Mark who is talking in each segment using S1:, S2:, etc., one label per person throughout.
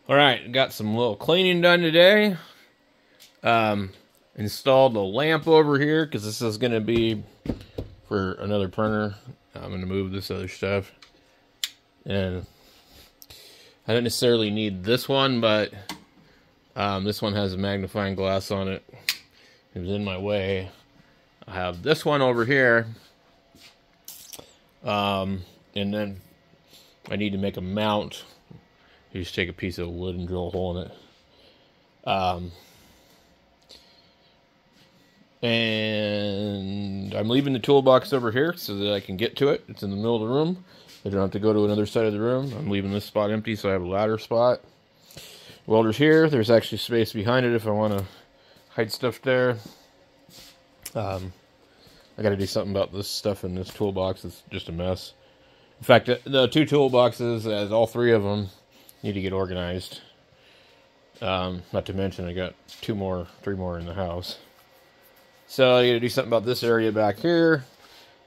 S1: Alright, got some little cleaning done today. Installed a lamp over here because this is going to be for another printer. I'm going to move this other stuff. And I don't necessarily need this one, but this one has a magnifying glass on it. It was in my way. I have this one over here. And then I need to make a mount. You just take a piece of wood and drill a hole in it. And I'm leaving the toolbox over here so that I can get to it. It's in the middle of the room. I don't have to go to another side of the room. I'm leaving this spot empty so I have a ladder spot. Welder's here. There's actually space behind it if I want to hide stuff there. I got to do something about this stuff in this toolbox. It's just a mess. In fact, the two toolboxes, as all three of them, need to get organized. Not to mention I got three more in the house. So I got to do something about this area back here.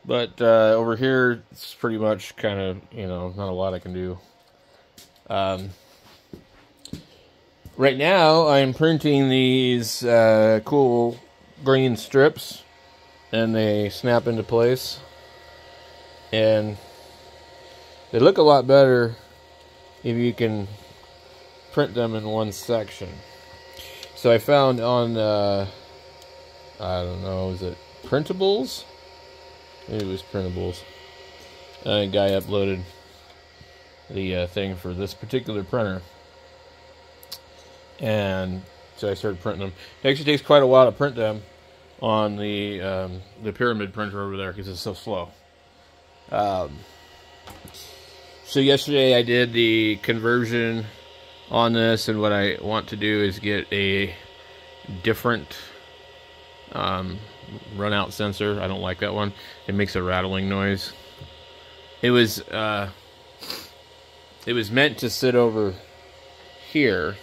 S1: But over here, it's pretty much kind of, not a lot I can do. Right now, I'm printing these cool green strips. And they snap into place. And they look a lot better if you can print them in one section. So I found on, I don't know, is it Printables? Maybe it was Printables. A guy uploaded the thing for this particular printer. And so I started printing them. It actually takes quite a while to print them on the Pyramid printer over there because it's so slow. So yesterday I did the conversion on this, and what I want to do is get a different runout sensor. I don't like that one. It makes a rattling noise. It was meant to sit over here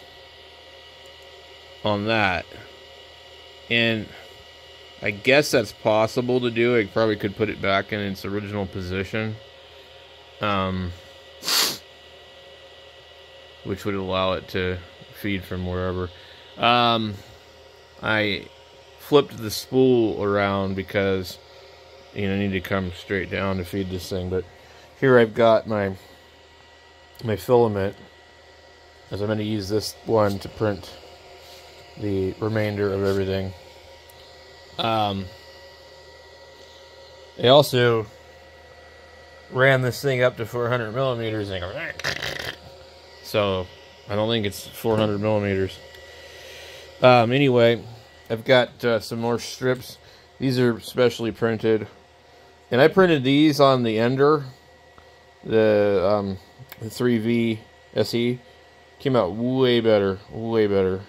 S1: on that, and I guess that's possible to do. I probably could put it back in its original position, which would allow it to feed from wherever. I flipped the spool around because I need to come straight down to feed this thing. But here I've got my filament, as I'm going to use this one to print the remainder of everything. I also ran this thing up to 400 millimeters and so I don't think it's 400 millimeters. Anyway, I've got some more strips. These are specially printed, and I printed these on the Ender, the 3V SE. Came out way better, way better.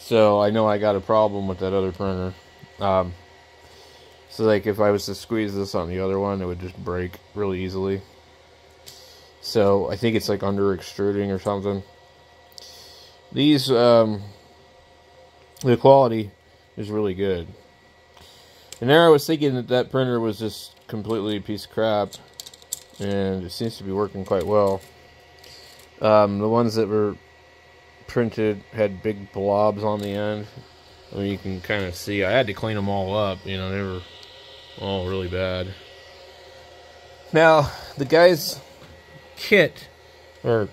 S1: So I know I got a problem with that other printer. So like if I was to squeeze this on the other one, it would just break really easily. So I think it's like under extruding or something. These, the quality is really good. And there I was thinking that that printer was just completely a piece of crap, and it seems to be working quite well. The ones that were printed had big blobs on the end. I mean, you can kind of see. I had to clean them all up. They were all really bad. Now, the guy's kit, or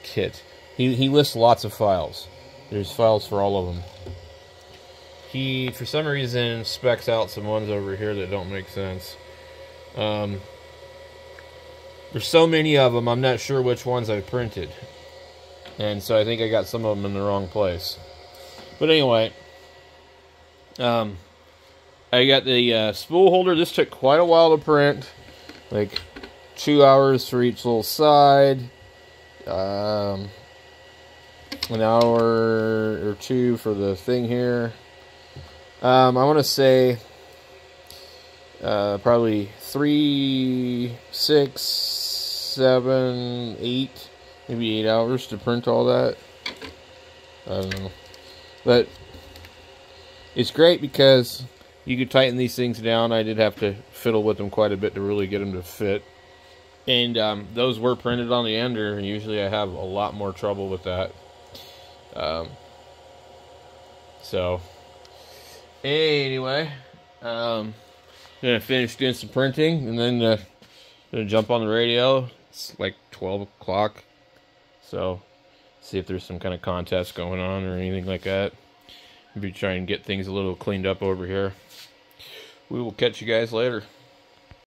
S1: kit, he lists lots of files. There's files for all of them. He, for some reason, specs out some ones over here that don't make sense. There's so many of them, I'm not sure which ones I printed. And so I think I got some of them in the wrong place. But anyway, I got the spool holder. This took quite a while to print. Like 2 hours for each little side. An hour or two for the thing here. I want to say probably 3, 6, 7, 8, maybe 8 hours to print all that. I don't know. But it's great because you could tighten these things down. I did have to fiddle with them quite a bit to really get them to fit. And those were printed on the ender, and usually I have a lot more trouble with that. So, anyway, I'm gonna finish doing some printing, and then gonna jump on the radio. It's like 12 o'clock, so see if there's some kind of contest going on or anything like that. Maybe try and get things a little cleaned up over here. We will catch you guys later.